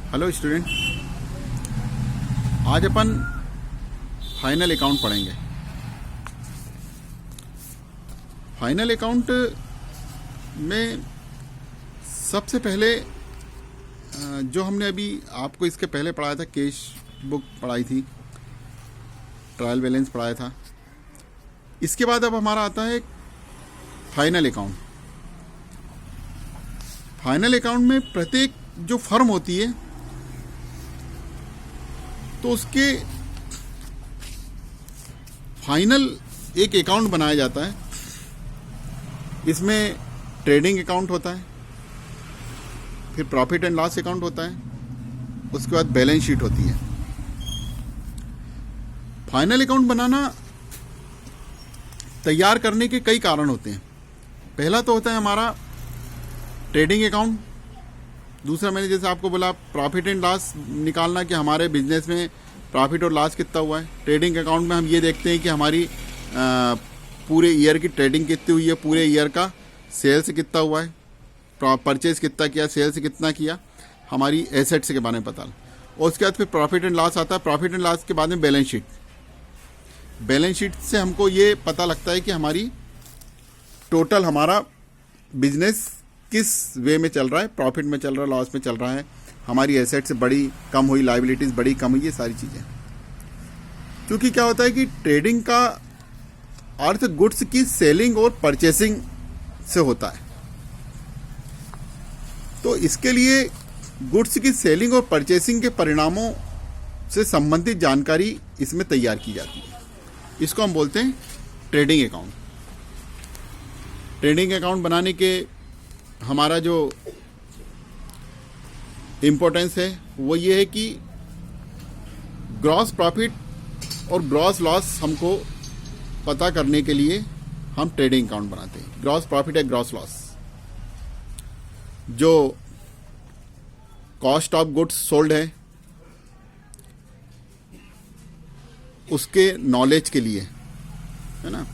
Hello student, आज अपन final account पढ़ेंगे। Final account में सबसे पहले जो हमने अभी आपको इसके पहले पढ़ाया था, कैश बुक पढ़ाई थी, ट्रायल बैलेंस पढ़ाया था। इसके बाद अब हमारा आता है फाइनल अकाउंट। फाइनल अकाउंट में प्रत्येक जो फर्म होती है तो उसके फाइनल एक अकाउंट बनाया जाता है। इसमें ट्रेडिंग अकाउंट होता है, फिर प्रॉफिट एंड लॉस अकाउंट होता है, उसके बाद बैलेंस शीट होती है। फाइनल अकाउंट बनाना तैयार करने के कई कारण होते हैं। पहला तो होता है हमारा ट्रेडिंग अकाउंट। दूसरा, मैंने जैसे आपको बोला, प्रॉफिट एंड लॉस निकालना कि हमारे बिजनेस में प्रॉफिट और लॉस कितना हुआ है। ट्रेडिंग अकाउंट में हम ये देखते हैं कि हमारी पूरे ईयर की ट्रेडिंग कितनी हुई है, पूरे ईयर का सेल्स कितना हुआ है, परचेज कितना किया, सेल्स कितना किया, हमारी एसेट्स के बारे में पता। और उसके बाद फिर प्रॉफिट एंड लॉस आता है। प्रॉफिट एंड लॉस के बाद में बैलेंस शीट। बैलेंस शीट से हमको ये पता लगता है कि हमारी टोटल हमारा बिजनेस किस वे में चल रहा है, प्रॉफिट में चल रहा है, लॉस में चल रहा है, हमारी एसेट्स बड़ी कम हुई, लायबिलिटीज बड़ी कम हुई, ये सारी चीज़ें। क्योंकि क्या होता है कि ट्रेडिंग का अर्थ गुड्स की सेलिंग और परचेसिंग से होता है। तो इसके लिए गुड्स की सेलिंग और परचेसिंग के परिणामों से संबंधित जानकारी इसमें तैयार की जाती है। इसको हम बोलते हैं ट्रेडिंग अकाउंट। ट्रेडिंग अकाउंट बनाने के हमारा जो इम्पोर्टेंस है वो ये है कि ग्रॉस प्रॉफिट और ग्रॉस लॉस हमको पता करने के लिए हम ट्रेडिंग अकाउंट बनाते हैं। ग्रॉस प्रॉफिट है ग्रॉस लॉस, जो कॉस्ट ऑफ गुड्स सोल्ड है उसके नॉलेज के लिए, है ना।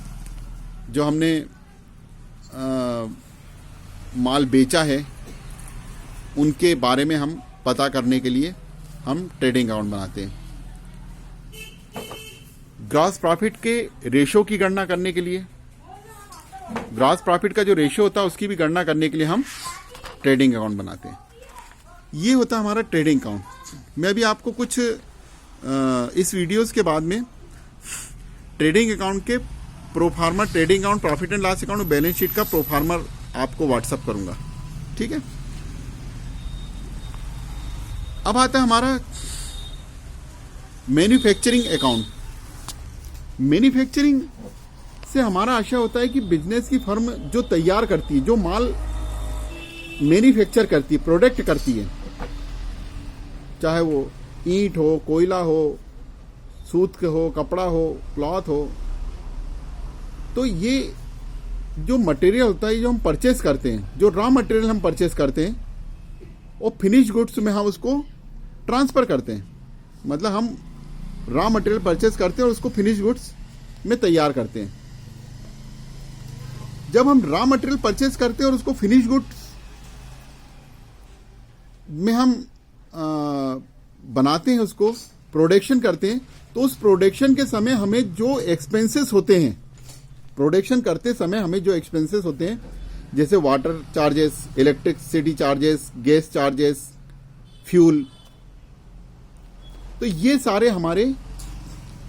जो हमने माल बेचा है उनके बारे में हम पता करने के लिए हम ट्रेडिंग अकाउंट बनाते हैं। ग्रॉस प्रॉफिट के रेशो की गणना करने के लिए, ग्रॉस प्रॉफिट का जो रेशो होता है उसकी भी गणना करने के लिए हम ट्रेडिंग अकाउंट बनाते हैं। ये होता है हमारा ट्रेडिंग अकाउंट। मैं अभी आपको कुछ इस वीडियोस के बाद में ट्रेडिंग अकाउंट के proforma, trading account, profit and loss account और बैलेंस शीट का प्रोफार्मर आपको व्हाट्सअप करूंगा, ठीक है। अब आता है हमारा मैन्युफैक्चरिंग अकाउंट। मैन्युफैक्चरिंग से हमारा आशय होता है कि बिजनेस की फर्म जो तैयार करती है, जो माल मैन्युफैक्चर करती है, प्रोडक्ट करती है, चाहे वो ईंट हो, कोयला हो, सूत के हो, कपड़ा हो, क्लॉथ हो, तो ये जो मटेरियल होता है, जो हम परचेस करते हैं, जो रॉ मटेरियल हम परचेस करते हैं, और फिनिश गुड्स में हम उसको ट्रांसफर करते हैं। मतलब हम रॉ मटेरियल परचेस करते हैं और उसको फिनिश गुड्स में तैयार करते हैं। जब हम रॉ मटेरियल परचेस करते हैं और उसको फिनिश गुड्स में हम बनाते हैं, उसको प्रोडक्शन करते हैं, तो उस प्रोडक्शन के समय हमें जो एक्सपेंसेस होते हैं, प्रोडक्शन करते समय हमें जो एक्सपेंसेस होते हैं, जैसे water charges, electricity charges, gas charges, fuel, तो ये सारे हमारे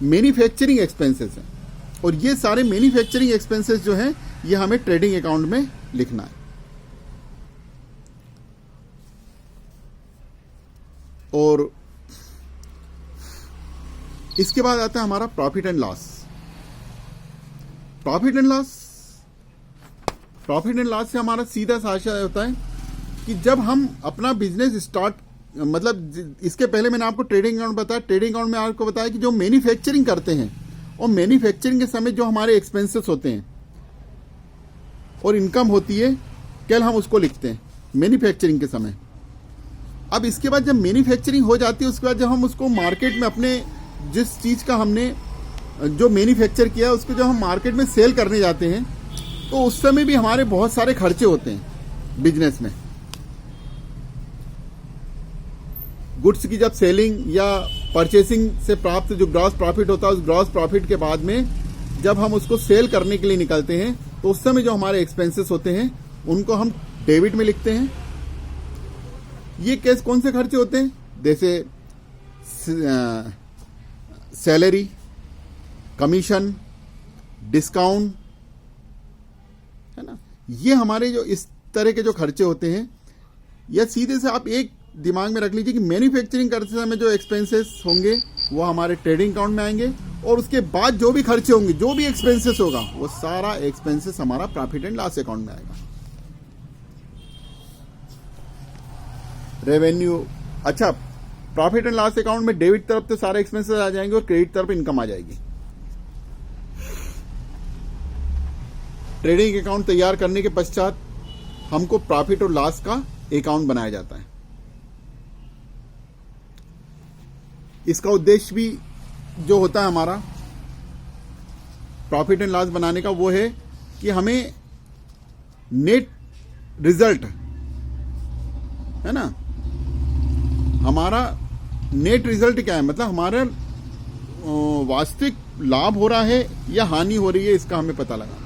मैन्युफैक्चरिंग एक्सपेंसेस हैं। और ये सारे मैन्युफैक्चरिंग एक्सपेंसेस जो हैं ये हमें ट्रेडिंग अकाउंट में लिखना है। और इसके बाद आता है हमारा profit and loss. Profit and loss से हमारा सीधा सा आशय होता है कि जब हम अपना बिजनेस स्टार्ट, मतलब इसके पहले मैंने आपको ट्रेडिंग अकाउंट बताया। ट्रेडिंग अकाउंट में आपको बताया कि जो मैन्युफैक्चरिंग करते हैं और मैन्युफैक्चरिंग के समय जो हमारे एक्सपेंसेस होते हैं और इनकम होती है, कल हम उसको लिखते हैं मैन्युफैक्चरिंग के समय। अब इसके बाद जब मैन्युफैक्चरिंग हो जाती है, उसके बाद जब हम उसको मार्केट में अपने जिस चीज़ का हमने जो मैन्युफैक्चर किया उसको जब हम मार्केट में सेल करने जाते हैं, तो उस समय भी हमारे बहुत सारे खर्चे होते हैं बिजनेस में। गुड्स की जब सेलिंग या परचेसिंग से प्राप्त जो ग्रॉस प्रॉफिट होता है, उस ग्रॉस प्रॉफिट के बाद में जब हम उसको सेल करने के लिए निकलते हैं तो उस समय जो हमारे एक्सपेंसेस होते हैं उनको हम डेबिट में लिखते हैं। ये कैसे कौन से खर्चे होते हैं? जैसे सैलरी, कमीशन, डिस्काउंट, है ना। ये हमारे जो इस तरह के जो खर्चे होते हैं, या सीधे से आप एक दिमाग में रख लीजिए कि मैन्युफैक्चरिंग करते समय जो एक्सपेंसेस होंगे वो हमारे ट्रेडिंग अकाउंट में आएंगे, और उसके बाद जो भी खर्चे होंगे, जो भी एक्सपेंसेस होगा, वो सारा एक्सपेंसेस हमारा प्रॉफिट एंड लॉस अकाउंट में आएगा। रेवेन्यू, अच्छा, प्रॉफिट एंड लॉस अकाउंट में डेबिट तरफ तो सारे एक्सपेंसेस आ जाएंगे और क्रेडिट तरफ इनकम आ जाएगी। ट्रेडिंग अकाउंट तैयार करने के पश्चात हमको प्रॉफिट और लॉस का अकाउंट बनाया जाता है। इसका उद्देश्य भी जो होता है हमारा प्रॉफिट एंड लॉस बनाने का, वो है कि हमें नेट रिजल्ट, है ना, हमारा नेट रिजल्ट क्या है, मतलब हमारा वास्तविक लाभ हो रहा है या हानि हो रही है, इसका हमें पता लगा।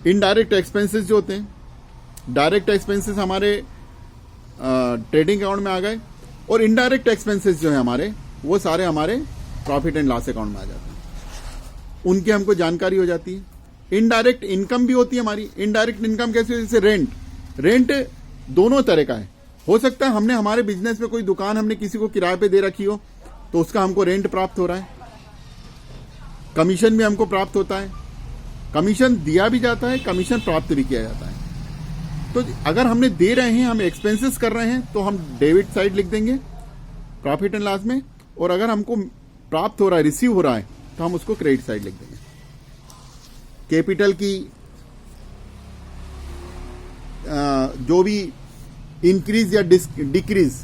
इनडायरेक्ट एक्सपेंसेस जो होते हैं, डायरेक्ट एक्सपेंसेस हमारे ट्रेडिंग अकाउंट में आ गए, और इनडायरेक्ट एक्सपेंसेस जो है हमारे, वो सारे हमारे प्रॉफिट एंड लॉस अकाउंट में आ जाते हैं। उनकी हमको जानकारी हो जाती है। इनडायरेक्ट इनकम भी होती है हमारी। इनडायरेक्ट इनकम कैसे? जैसे रेंट दोनों तरह का है। हो सकता है हमने हमारे बिजनेस में कोई दुकान हमने किसी को किराए पे दे रखी हो, तो उसका हमको रेंट प्राप्त हो रहा है। कमीशन भी हमको प्राप्त होता है, कमीशन दिया भी जाता है, कमीशन प्राप्त भी किया जाता है। तो अगर हमने दे रहे हैं, हम एक्सपेंसेस कर रहे हैं, तो हम डेबिट साइड लिख देंगे प्रॉफिट एंड लॉस में, और अगर हमको प्राप्त हो रहा है, रिसीव हो रहा है, तो हम उसको क्रेडिट साइड लिख देंगे। कैपिटल की जो भी इंक्रीज या डिक्रीज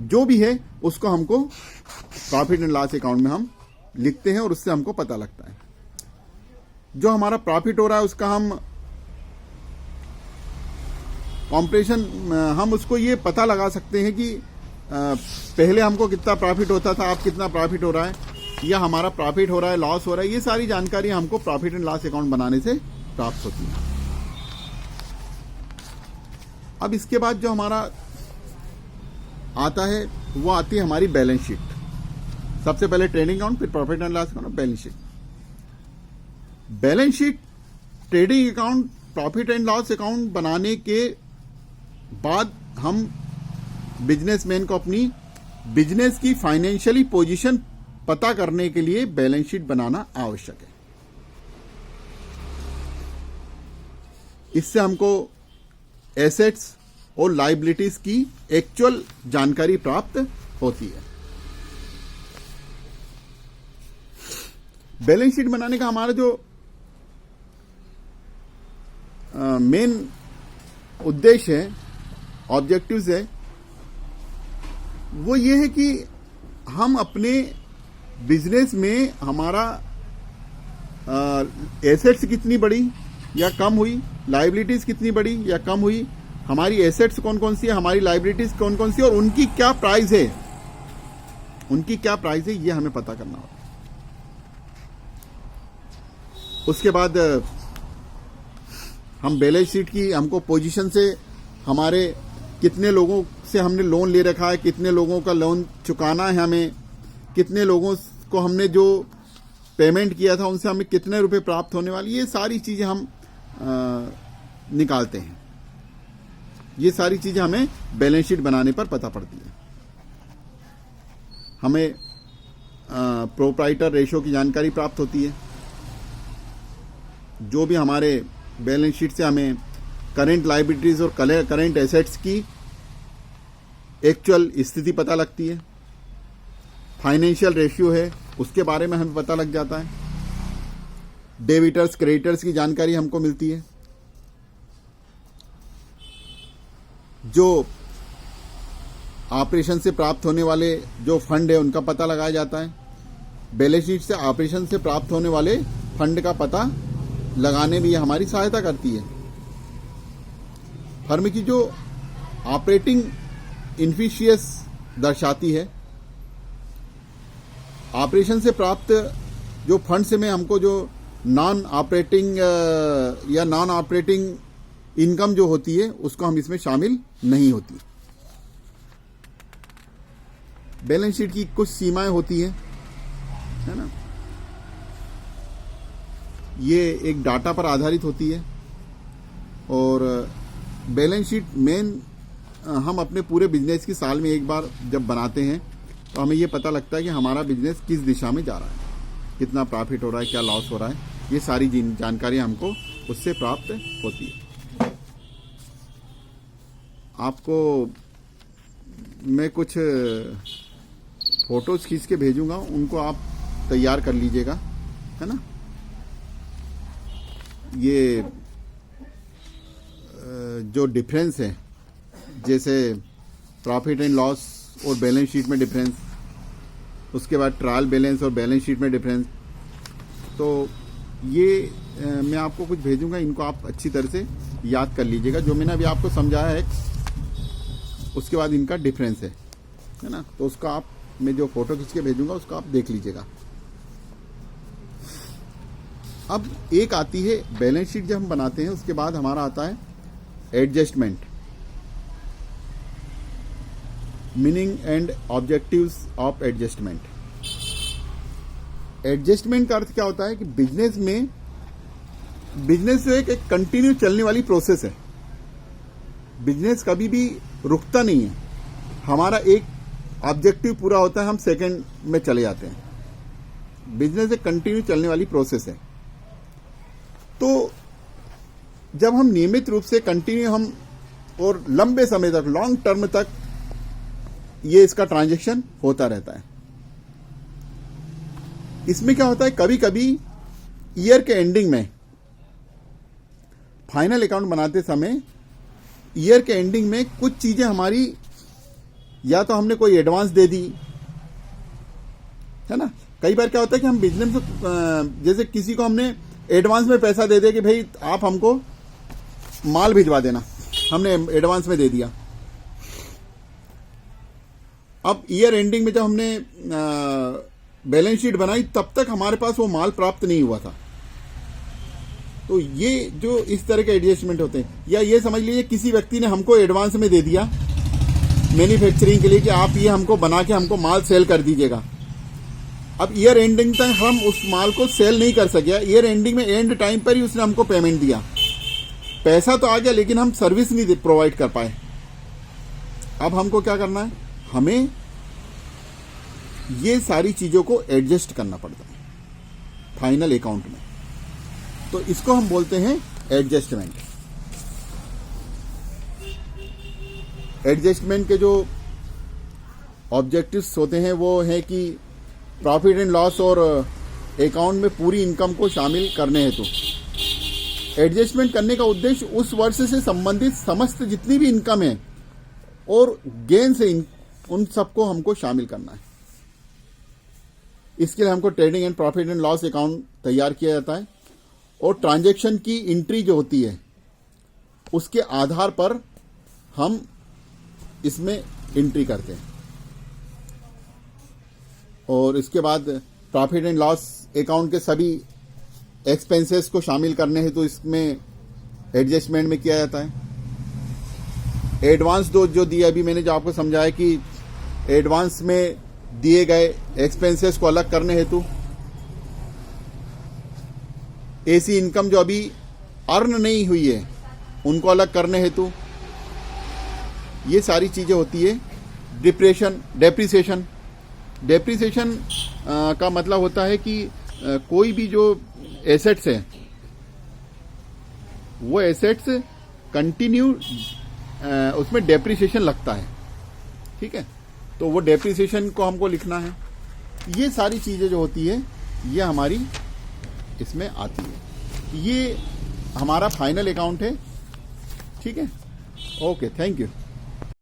जो भी है, उसको हमको प्रॉफिट एंड लॉस अकाउंट में हम लिखते हैं, और उससे हमको पता लगता है। जो हमारा प्रॉफिट हो रहा है उसका हम कॉम्प्रेशन, हम उसको ये पता लगा सकते हैं कि पहले हमको कितना प्रॉफिट होता था, अब कितना प्रॉफिट हो रहा है, या हमारा प्रॉफिट हो रहा है, लॉस हो रहा है। ये सारी जानकारी हमको प्रॉफिट एंड लॉस अकाउंट बनाने से प्राप्त होती है। अब इसके बाद जो हमारा आता है, वो आती है हमारी बैलेंस शीट। सबसे पहले ट्रेडिंग अकाउंट, फिर profit and loss account, balance sheet. Balance sheet, trading account, profit and loss account बनाने के बाद हम बिजनेसमैन को अपनी बिजनेस की फाइनेंशियली पोजीशन पता करने के लिए बैलेंस शीट बनाना आवश्यक है। इससे हमको एसेट्स और लायबिलिटीज की एक्चुअल जानकारी प्राप्त होती है। बैलेंस शीट बनाने का हमारा जो मेन उद्देश्य है, ऑब्जेक्टिव्स है, वो ये है कि हम अपने बिजनेस में हमारा एसेट्स कितनी बढ़ी या कम हुई, लायबिलिटीज कितनी बढ़ी या कम हुई, हमारी एसेट्स कौन कौन सी है, हमारी लायबिलिटीज कौन कौन सी है, और उनकी क्या प्राइस है, ये हमें पता करना होगा। उसके बाद हम बैलेंस शीट की हमको पोजीशन से हमारे कितने लोगों से हमने लोन ले रखा है, कितने लोगों का लोन चुकाना है हमें, कितने लोगों को हमने जो पेमेंट किया था उनसे हमें कितने रुपए प्राप्त होने वाली, ये सारी चीजें हम निकालते हैं। ये सारी चीजें हमें बैलेंस शीट बनाने पर पता पड़ती है। हमें प्रोप्राइटर रेशो की जानकारी प्राप्त होती है। जो भी हमारे बैलेंस शीट से हमें करेंट लायबिलिटीज और करेंट एसेट्स की एक्चुअल स्थिति पता लगती है। फाइनेंशियल रेशियो है, उसके बारे में हमें पता लग जाता है। डेबिटर्स क्रेडिटर्स की जानकारी हमको मिलती है। जो ऑपरेशन से प्राप्त होने वाले जो फंड है उनका पता लगाया जाता है। बैलेंस शीट से ऑपरेशन से प्राप्त होने वाले फंड का पता लगाने में ये हमारी सहायता करती है। फर्म की जो ऑपरेटिंग इनफिशियस दर्शाती है। ऑपरेशन से प्राप्त जो फंड्स में हमको जो नॉन ऑपरेटिंग या नॉन ऑपरेटिंग इनकम जो होती है उसको हम इसमें शामिल नहीं होती। बैलेंस शीट की कुछ सीमाएं होती हैं, है ना। ये एक डाटा पर आधारित होती है और बैलेंस शीट मेन हम अपने पूरे बिजनेस की साल में एक बार जब बनाते हैं तो हमें ये पता लगता है कि हमारा बिजनेस किस दिशा में जा रहा है, कितना प्रॉफिट हो रहा है, क्या लॉस हो रहा है। ये सारी जानकारी हमको उससे प्राप्त होती है। आपको मैं कुछ फोटोज खींच के भेजूंगा, उनको आप तैयार कर लीजिएगा, है ना। ये जो डिफरेंस है, जैसे प्रॉफिट एंड लॉस और बैलेंस शीट में डिफरेंस, उसके बाद ट्रायल बैलेंस और बैलेंस शीट में डिफरेंस, तो ये मैं आपको कुछ भेजूंगा, इनको आप अच्छी तरह से याद कर लीजिएगा। जो मैंने अभी आपको समझाया है उसके बाद इनका डिफरेंस है ना। तो उसका आप, मैं जो फोटो खींच के भेजूंगा उसको आप देख लीजिएगा। अब एक आती है बैलेंस शीट जब हम बनाते हैं, उसके बाद हमारा आता है adjustment, meaning and objectives of adjustment. Adjustment का अर्थ क्या होता है कि बिजनेस जो एक कंटिन्यू चलने वाली प्रोसेस है। बिजनेस कभी भी रुकता नहीं है। हमारा एक ऑब्जेक्टिव पूरा होता है, हम सेकंड में चले जाते हैं। बिजनेस एक कंटिन्यू चलने वाली प्रोसेस है। तो जब हम नियमित रूप से कंटिन्यू हम और लंबे समय तक, लॉन्ग टर्म तक ये इसका ट्रांजैक्शन होता रहता है। इसमें क्या होता है, कभी कभी ईयर के एंडिंग में, फाइनल अकाउंट बनाते समय ईयर के एंडिंग में कुछ चीजें हमारी, या तो हमने कोई एडवांस दे दी, है ना। कई बार क्या होता है कि हम बिजनेस में, जैसे किसी को हमने एडवांस में पैसा दे दिया कि भाई आप हमको माल भिजवा देना, हमने एडवांस में दे दिया। अब ईयर एंडिंग में जब हमने बैलेंस शीट बनाई, तब तक हमारे पास वो माल प्राप्त नहीं हुआ था। तो ये जो इस तरह के एडजस्टमेंट होते हैं, या ये समझ लीजिए किसी व्यक्ति ने हमको एडवांस में दे दिया मैन्युफैक्चरिंग के लिए कि आप ये हमको बना के हमको माल सेल कर दीजिएगा। अब ईयर एंडिंग तक हम उस माल को सेल नहीं कर सके। ईयर एंडिंग में एंड टाइम पर ही उसने हमको पेमेंट दिया, पैसा तो आ गया लेकिन हम सर्विस नहीं प्रोवाइड कर पाए। अब हमको क्या करना है, हमें ये सारी चीजों को एडजस्ट करना पड़ता है फाइनल अकाउंट में। तो इसको हम बोलते हैं एडजस्टमेंट। एडजस्टमेंट के जो ऑब्जेक्टिव्स होते हैं वो है कि प्रॉफिट एंड लॉस और अकाउंट में पूरी इनकम को शामिल करने हेतु एडजस्टमेंट करने का उद्देश्य उस वर्ष से संबंधित समस्त जितनी भी इनकम है और गेन से उन सबको हमको शामिल करना है। इसके लिए हमको trading and profit and loss account तैयार किया जाता है और ट्रांजैक्शन की एंट्री जो होती है उसके आधार पर हम इसमें एंट्री करते हैं। और इसके बाद प्रॉफिट एंड लॉस अकाउंट के सभी एक्सपेंसेस को शामिल करने हैं तो इसमें एडजस्टमेंट में किया जाता है। एडवांस जो दिया, अभी मैंने जो आपको समझाया कि एडवांस में दिए गए एक्सपेंसेस को अलग करने हेतु, ऐसी इनकम जो अभी अर्न नहीं हुई है उनको अलग करने हेतु, ये सारी चीजें होती है। डेप्रिसिएशन का मतलब होता है कि कोई भी जो एसेट्स है वो एसेट्स कंटिन्यू उसमें डेप्रिसिएशन लगता है, ठीक है। तो वो डेप्रिसिएशन को हमको लिखना है। ये सारी चीजें जो होती है ये हमारी इसमें आती है। ये हमारा फाइनल अकाउंट है, ठीक है। Okay, thank you.